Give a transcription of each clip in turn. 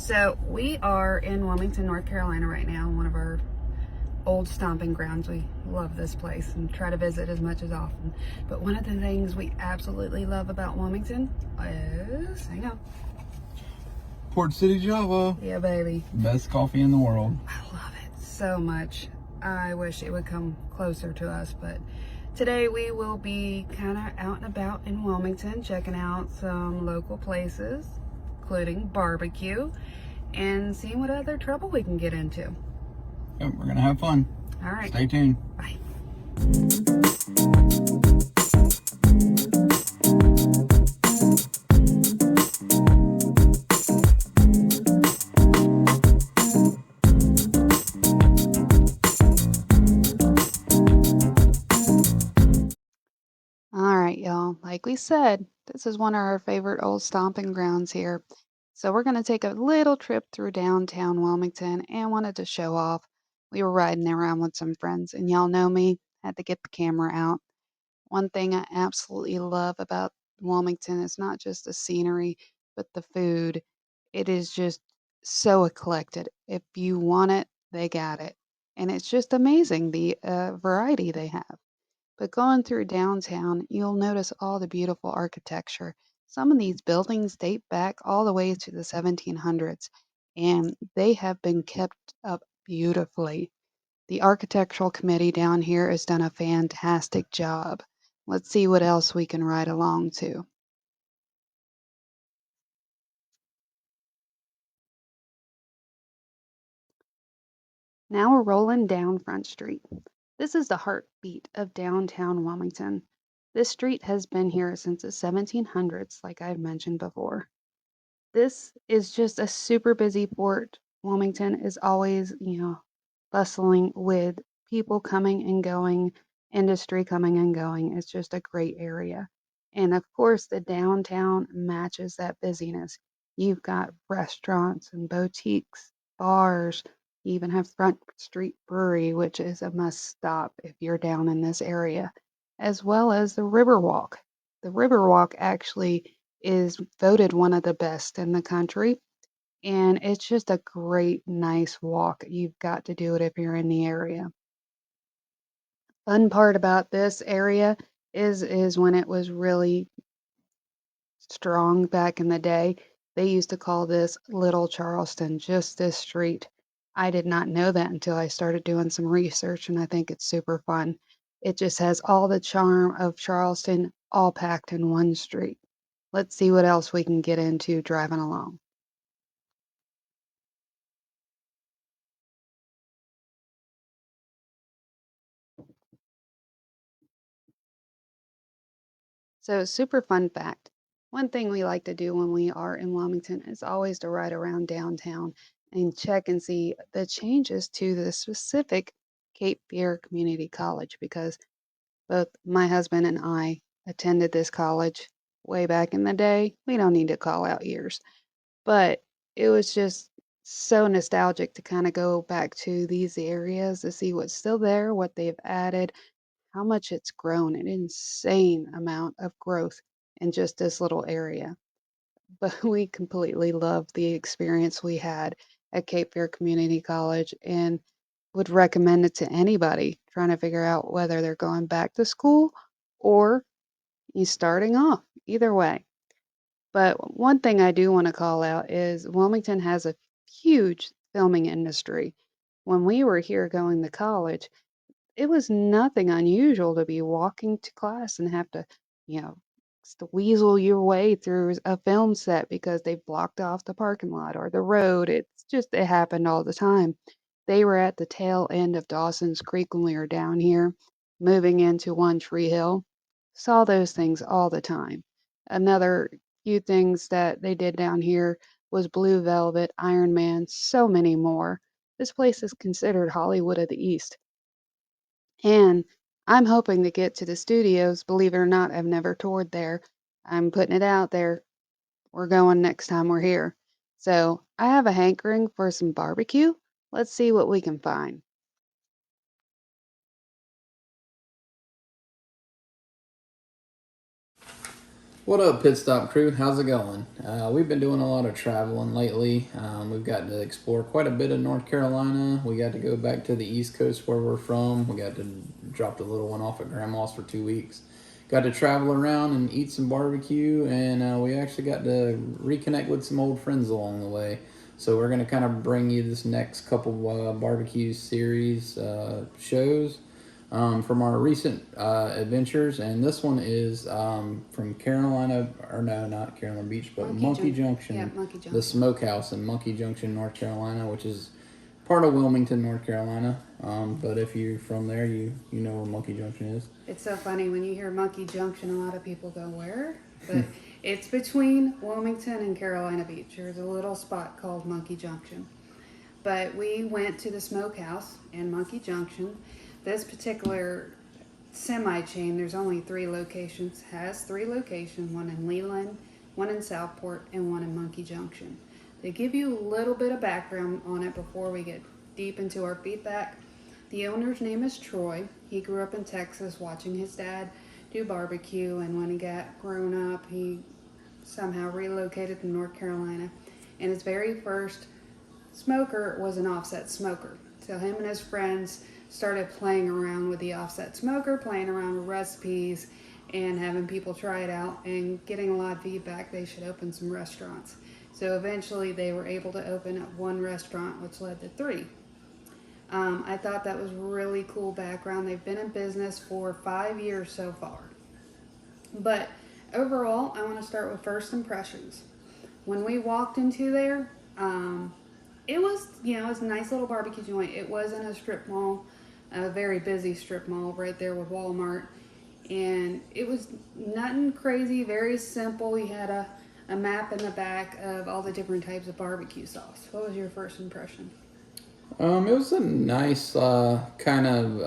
So we are in Wilmington, North Carolina right now, one of our old stomping grounds. We love this place and try to visit as much as often. But one of the things we absolutely love about Wilmington is, hang on. Port City, Java. Yeah, baby. Best coffee in the world. I love it so much. I wish it would come closer to us, but today we will be kind of out and about in Wilmington, checking out some local places, including barbecue, and seeing what other trouble we can get into. Yep, we're gonna have fun. All right. Stay tuned. Bye. All right, y'all. Like we said, this is one of our favorite old stomping grounds here. So we're going to take a little trip through downtown Wilmington and wanted to show off. We were riding around with some friends, and y'all know me, had to get the camera out. One thing I absolutely love about Wilmington is not just the scenery, but the food. It is just so eclectic. If you want it, they got it. And it's just amazing the variety they have. But going through downtown, you'll notice all the beautiful architecture. Some of these buildings date back all the way to the 1700s, and they have been kept up beautifully. The architectural committee down here has done a fantastic job. Let's see what else we can ride along to. Now we're rolling down Front Street. This is the heartbeat of downtown Wilmington. This street has been here since the 1700s, like I've mentioned before. This is just a super busy port. Wilmington is always, bustling with people coming and going, industry coming and going. It's just a great area. And of course, the downtown matches that busyness. You've got restaurants and boutiques, bars. You even have Front Street Brewery, which is a must stop if you're down in this area, as well as the Riverwalk. The Riverwalk actually is voted one of the best in the country. And it's just a great, nice walk. You've got to do it if you're in the area. Fun part about this area is when it was really strong back in the day, they used to call this Little Charleston, just this street. I did not know that until I started doing some research, and I think it's super fun. It just has all the charm of Charleston all packed in one street. Let's see what else we can get into driving along. So, super fun fact. One thing we like to do when we are in Wilmington is always to ride around downtown and check and see the changes to the specific Cape Fear Community College because both my husband and I attended this college way back in the day. We don't need to call out years, but it was just so nostalgic to kind of go back to these areas to see what's still there, what they've added, how much it's grown, an insane amount of growth in just this little area. But we completely loved the experience we had at Cape Fear Community College and would recommend it to anybody trying to figure out whether they're going back to school or you starting off. Either way. But one thing I do want to call out is Wilmington has a huge filming industry. When we were here going to college, it was nothing unusual to be walking to class and have to, you know, weasel your way through a film set because they blocked off the parking lot or the road. It happened all the time. They were at the tail end of Dawson's Creek when we were down here, moving into One Tree Hill. Saw those things all the time. Another few things that they did down here was Blue Velvet, Iron Man, so many more. This place is considered Hollywood of the East. And I'm hoping to get to the studios. Believe it or not, I've never toured there. I'm putting it out there. We're going next time we're here. So I have a hankering for some barbecue. Let's see what we can find. What up, Pit Stop crew? How's it going? We've been doing a lot of traveling lately. We've got to explore quite a bit of North Carolina. We got to go back to the East Coast where we're from. We got to drop the little one off at Grandma's for 2 weeks. Got to travel around and eat some barbecue, and we actually got to reconnect with some old friends along the way. So we're going to kind of bring you this next couple barbecue series shows from our recent adventures, and this one is from Carolina, or no, not Carolina Beach, but Monkey Junction, Yeah, Monkey Junction. the Smokehouse in Monkey Junction, North Carolina, which is part of Wilmington, North Carolina. But if you're from there, you know where Monkey Junction is. It's so funny when you hear Monkey Junction, a lot of people go, where? But it's between Wilmington and Carolina Beach. There's a little spot called Monkey Junction. But we went to the Smokehouse in Monkey Junction. This particular semi-chain, there's only 3 locations, has 3 locations, one in Leland, one in Southport, and one in Monkey Junction. They give you a little bit of background on it before we get deep into our feedback. The owner's name is Troy. He grew up in Texas watching his dad do barbecue, and when he got grown up, he somehow relocated to North Carolina. And his very first smoker was an offset smoker. So him and his friends started playing around with the offset smoker, playing around with recipes, and having people try it out and getting a lot of feedback they should open some restaurants. So eventually they were able to open up 1 restaurant, which led to 3. I thought that was really cool background. They've been in business for 5 years so far. But overall, I want to start with first impressions. When we walked into there, it was, it was a nice little barbecue joint. It wasn't a strip mall, a very busy strip mall right there with Walmart. And it was nothing crazy, very simple. You had a map in the back of all the different types of barbecue sauce. What was your first impression? It was a nice kind of,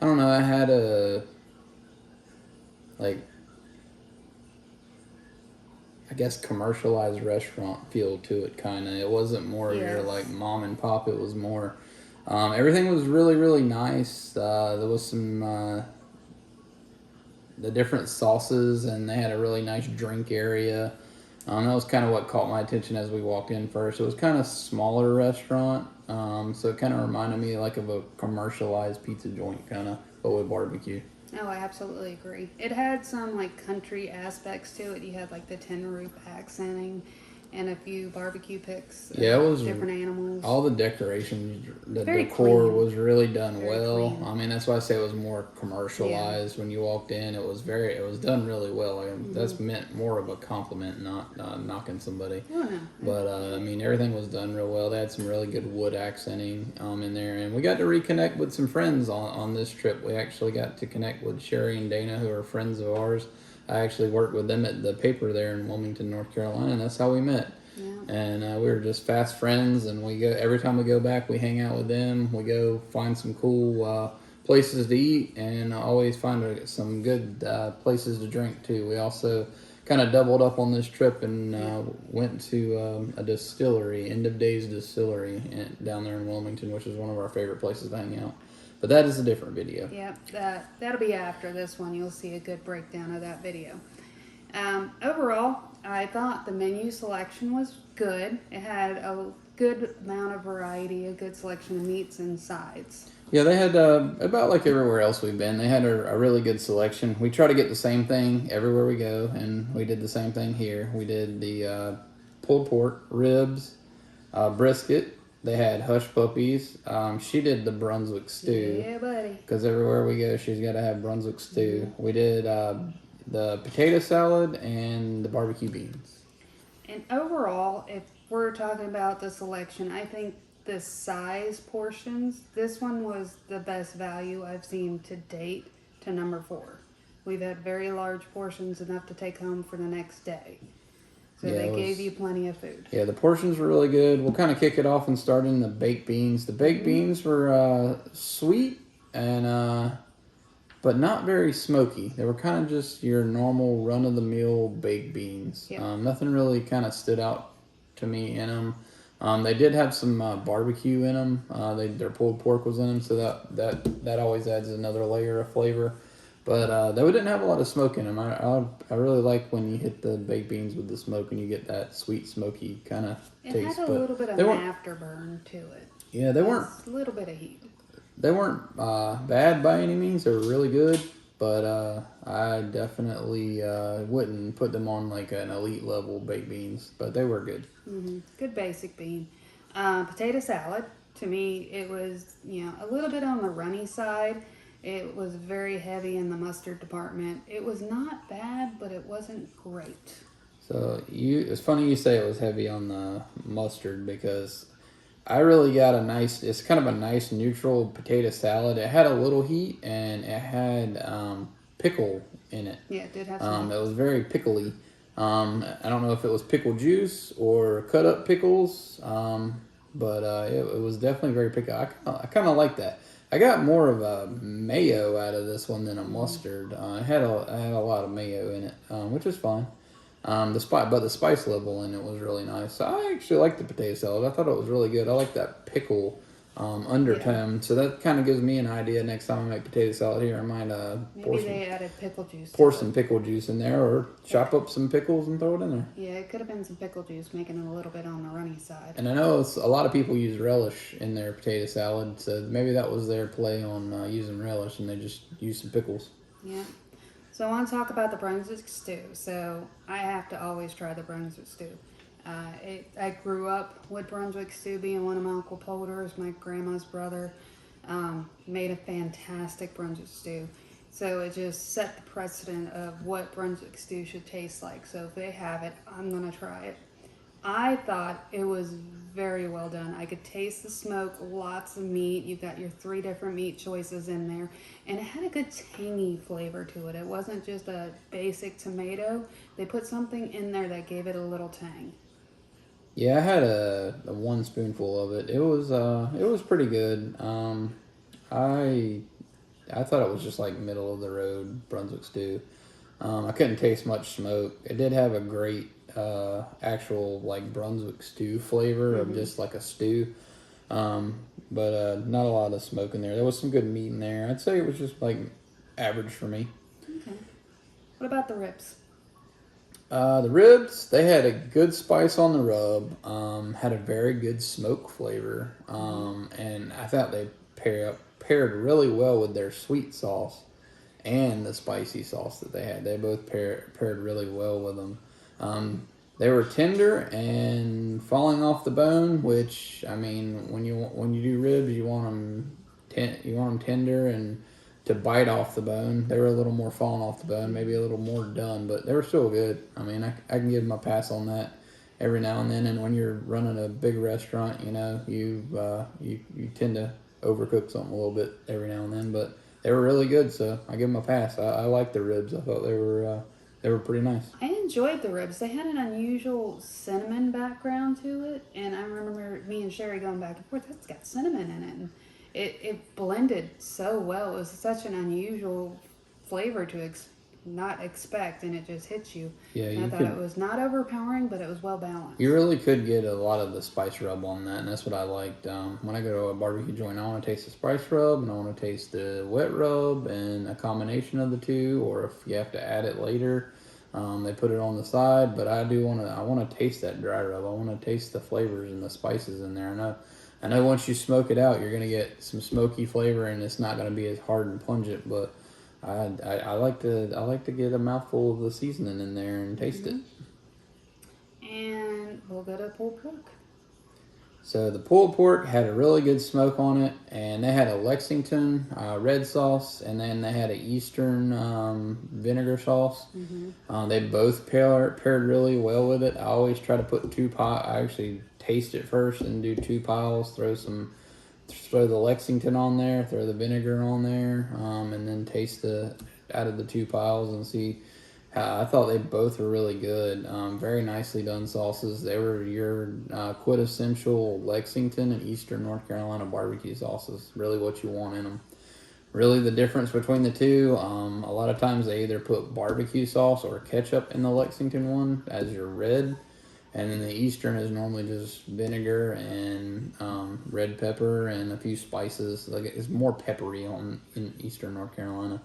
I don't know, I had a, like, I guess commercialized restaurant feel to it, kind of. It wasn't more of your like mom and pop. It was more, everything was really, really nice. There was some, the different sauces, and they had a really nice drink area. That was kind of what caught my attention as we walked in first. It was kind of smaller restaurant, so it kind of reminded me like of a commercialized pizza joint, kind of, but with barbecue. Oh, I absolutely agree. It had some like country aspects to it. You had like the tin roof accenting and a few barbecue pits. Yeah, it was different animals. All the decorations, the Very decor clean. was really done Very well. clean. I mean, that's why I say it was more commercialized. When you walked in, it was done really well. That's meant more of a compliment, not knocking somebody. Oh, no. But I mean, everything was done real well. They had some really good wood accenting in there, and we got to reconnect with some friends on this trip. We actually got to connect with Sherry and Dana, who are friends of ours. I actually worked with them at the paper there in Wilmington, North Carolina, and that's how we met. Yeah. And we were just fast friends, and we go every time we go back, we hang out with them. We go find some cool places to eat, and always find some good places to drink too. We also kind of doubled up on this trip and went to a distillery, End of Days Distillery, down there in Wilmington, which is one of our favorite places to hang out. But that is a different video. Yep, that'll be after this one. You'll see a good breakdown of that video. Overall, I thought the menu selection was good. It had a good amount of variety, a good selection of meats and sides. Yeah, they had, about like everywhere else we've been, they had a really good selection. We try to get the same thing everywhere we go, and we did the same thing here. We did the pulled pork, ribs, brisket. They had hush puppies. She did the Brunswick stew. Yeah, buddy. Because everywhere we go, she's got to have Brunswick stew. Mm-hmm. We did the potato salad and the barbecue beans. And overall, if we're talking about the selection, I think the size portions, this one was the best value I've seen to date to number 4. We've had very large portions, enough to take home for the next day. So yeah, they gave you plenty of food. Yeah, the portions were really good. We'll kind of kick it off and start in the baked beans. The baked beans were sweet and but not very smoky. They were kind of just your normal run-of-the-mill baked beans. Yep. Nothing really kind of stood out to me in them. They did have some barbecue in them. Their pulled pork was in them, so that always adds another layer of flavor. But they didn't have a lot of smoke in them. I really like when you hit the baked beans with the smoke and you get that sweet, smoky kind of It had taste. a But little bit of they an weren't. afterburn to it. Yeah, Just a little bit of heat. they weren't bad by any means. They were really good, but I definitely wouldn't put them on like an elite level baked beans. But they were good. Good basic bean. Potato salad. To me, it was a little bit on the runny side. It was very heavy in the mustard department. It was not bad, but it wasn't great. So it's funny you say it was heavy on the mustard because I really got a nice. It's kind of a nice neutral potato salad. It had a little heat and it had pickle in it. Yeah, it did have some. It was very pickly. I don't know if it was pickle juice or cut up pickles, but it was definitely very pickly. I kind of like that. I got more of a mayo out of this one than a mustard. It had a lot of mayo in it, which is fine. But the spice level in it was really nice. So I actually liked the potato salad. I thought it was really good. I like that pickle undertone. Yeah. So that kind of gives me an idea next time I make potato salad here. I might Maybe they added pickle juice. pour some pickle juice in there, or chop up some pickles and throw it in there. Yeah, it could have been some pickle juice, making it a little bit on the runny side. And I know a lot of people use relish in their potato salad, so maybe that was their play on using relish, and they just used some pickles. Yeah. So I want to talk about the Brunswick stew. So I have to always try the Brunswick stew. I grew up with Brunswick stew being one of my Uncle Polder's, my grandma's brother, made a fantastic Brunswick stew. So it just set the precedent of what Brunswick stew should taste like. So if they have it, I'm going to try it. I thought it was very well done. I could taste the smoke, lots of meat. You've got your 3 different meat choices in there. And it had a good tangy flavor to it. It wasn't just a basic tomato. They put something in there that gave it a little tang. Yeah, I had a 1 spoonful of it. It was pretty good. I thought it was just like middle of the road Brunswick stew. I couldn't taste much smoke. It did have a great actual like Brunswick stew flavor of just like a stew, but not a lot of smoke in there. There was some good meat in there. I'd say it was just like average for me. Okay. What about the ribs? The ribs, they had a good spice on the rub. Had a very good smoke flavor, and I thought they paired really well with their sweet sauce and the spicy sauce that they had. They both paired really well with them. They were tender and falling off the bone, which I mean, when you do ribs, you want them tender and to bite off the bone. They were a little more falling off the bone, maybe a little more done, but they were still good. I mean, I can give them a pass on that every now and then. And when you're running a big restaurant, you tend to overcook something a little bit every now and then, but they were really good, so I give them a pass. I like the ribs. I thought they were pretty nice. I enjoyed the ribs. They had an unusual cinnamon background to it, and I remember me and Sherry going back and forth. That's got cinnamon in it, and it blended so well. It was such an unusual flavor to not expect, and it just hits you. Yeah, and I thought it was not overpowering, but it was well balanced. You really could get a lot of the spice rub on that, and that's what I liked. When I go to a barbecue joint, I want to taste the spice rub, and I want to taste the wet rub, and a combination of the two, or if you have to add it later, they put it on the side. But I want to taste that dry rub. I want to taste the flavors and the spices in there. I know once you smoke it out, you're gonna get some smoky flavor, and it's not gonna be as hard and pungent, but I like to get a mouthful of the seasoning in there and taste it. And we'll go to pulled pork. So the pulled pork had a really good smoke on it, and they had a Lexington red sauce, and then they had an Eastern vinegar sauce. They both paired really well with it. I always try to put I actually taste it first and do 2 piles. Throw the Lexington on there, throw the vinegar on there, and then taste out of the 2 piles and see. I thought they both were really good. Very nicely done sauces. They were your quintessential Lexington and Eastern North Carolina barbecue sauces. Really what you want in them. Really the difference between the two, a lot of times they either put barbecue sauce or ketchup in the Lexington one as your red. And then the Eastern is normally just vinegar and red pepper and a few spices. Like it's more peppery in Eastern North Carolina.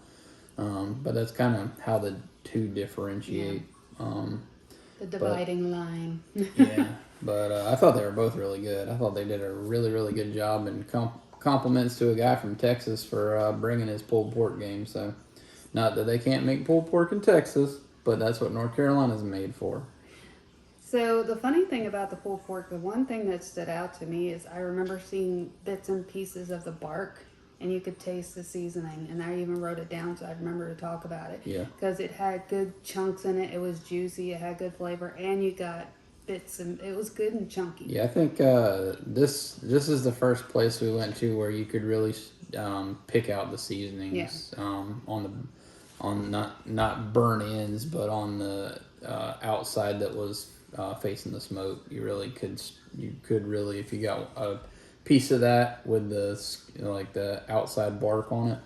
But that's kind of how the two Yeah. differentiate. Um, The but dividing line. yeah, but I thought they were both really good. I thought they did a really, really good job, and compliments to a guy from Texas for bringing his pulled pork game. So, not that they can't make pulled pork in Texas, but that's what North Carolina's made for. So the funny thing about the pulled pork, the one thing that stood out to me is I remember seeing bits and pieces of the bark, and you could taste the seasoning. And I even wrote it down so I remember to talk about it Yeah. because it had good chunks in it. It was juicy. It had good flavor, and you got bits, and it was good and chunky. Yeah, I think this is the first place we went to where you could really pick out the Yeah. seasonings on not burn ends, but on the outside that was facing the smoke. You could really, if you got a piece of that with like the outside bark on it,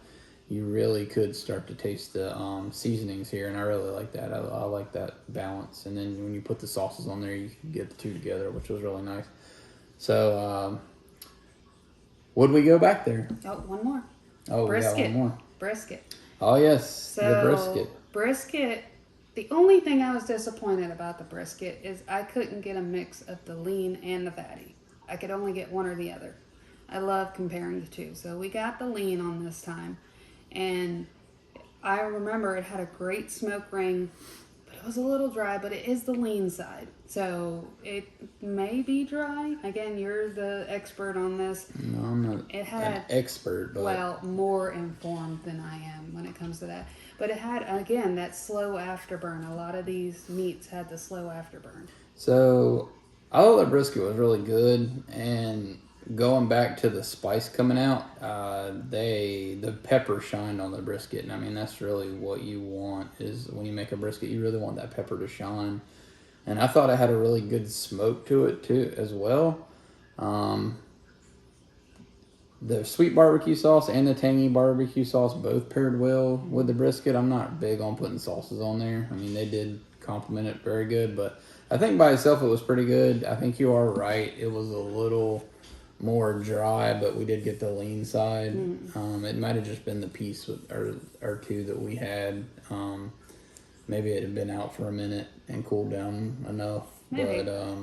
you really could start to taste the seasonings here, and I really like that. I like that balance, and then when you put the sauces on there, you can get the two together, which was really nice. So, would we go back there? Oh, one more. Oh, we got one Brisket. more. Brisket. Oh yes, the So brisket. brisket. The only thing I was disappointed about the brisket is I couldn't get a mix of the lean and the fatty. I could only get one or the other. I love comparing the two. So we got the lean on this time. And I remember it had a great smoke ring, but it was a little dry, but it is the lean side. So it may be dry. Again, you're the expert on this. No, I'm not It an had, expert, but well, more informed than I am when it comes to that. But it had, again, that slow afterburn. A lot of these meats had the slow afterburn. so I thought the brisket was really good, and going back to the spice coming out, the pepper shined on the brisket, and I mean that's really what you want is when you make a brisket, you really want that pepper to shine, and I thought it had a really good smoke to it too as well. Um, the sweet barbecue sauce and the tangy barbecue sauce both paired well with the brisket. I'm not big on putting sauces on there. I mean, they did complement it very good, but I think by itself it was pretty good. I think you are right. It was a little more dry, but we did get the lean side. It might have just been the piece or two that we had. Maybe it had been out for a minute and cooled down enough, Maybe. but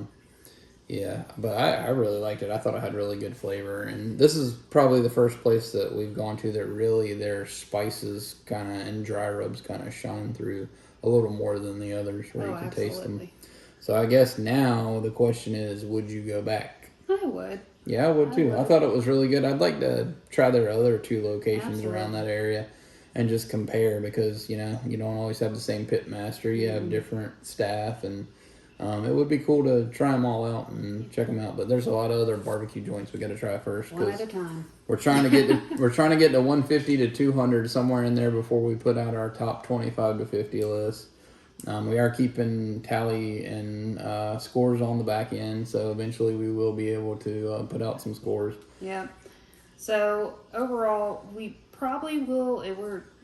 yeah, but I really liked it. I thought it had really good flavor. And this is probably the first place that we've gone to that really their spices kind of and dry rubs kind of shine through a little more than the others where Oh, you can taste them. absolutely. So I guess now the question is, would you go back? I would. Yeah, I would I too. I would. thought it was really good. I'd like to try their other two locations around Absolutely. that area and just compare because, you don't always have the same pit master. You have different staff, and it would be cool to try them all out and check them out. But there's a lot of other barbecue joints we got to try first One at because a time. we're trying to get to 150 to 200 somewhere in there before we put out our top 25 to 50 list. We are keeping tally and scores on the back end, so eventually we will be able to put out some scores. Yeah. So overall, we probably will.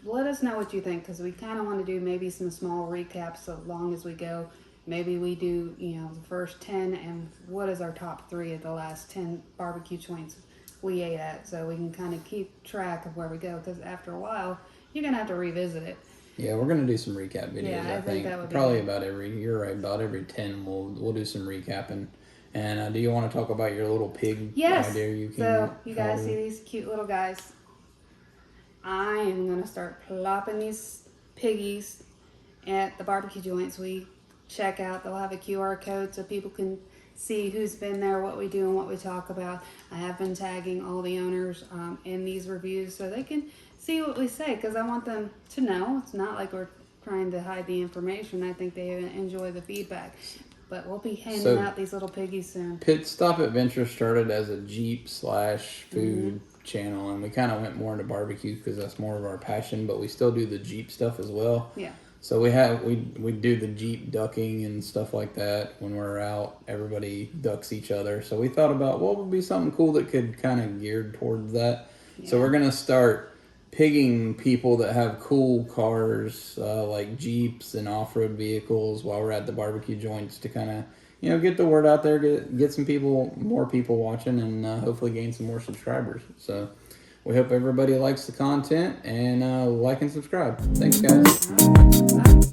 Let us know what you think because we kind of want to do maybe some small recaps so long as we go. Maybe we do, the first 10 and what is our top three of the last 10 barbecue joints we ate at so we can kind of keep track of where we go because after a while, you're going to have to revisit it. Yeah, we're gonna do some recap videos. Yeah, I I think think that would be probably good. about every. You're right. About every 10, we'll do some recapping. And do you want to talk about your little pig Yes. idea you came So up? you guys see these cute little guys? I am gonna start plopping these piggies at the barbecue joints we check out. They'll have a QR code so people can see who's been there, what we do, and what we talk about. I have been tagging all the owners in these reviews so they can see what we say because I want them to know. It's not like we're trying to hide the information. I think they enjoy the feedback. But we'll be handing So out these little piggies soon. PitStopAdventures started as a Jeep slash Mm-hmm. food channel, and we kind of went more into barbecue because that's more of our passion. But we still do the Jeep stuff as well. Yeah. So we do the Jeep ducking and stuff like that when we're out. Everybody ducks each other. So we thought about what would be something cool that could kind of geared towards that. So Yeah. we're gonna start pigging people that have cool cars like Jeeps and off-road vehicles while we're at the barbecue joints to kind of get the word out there, get some more people watching, and hopefully gain some more subscribers. So We hope everybody likes the content and like and subscribe. Thanks, guys. All right. Bye.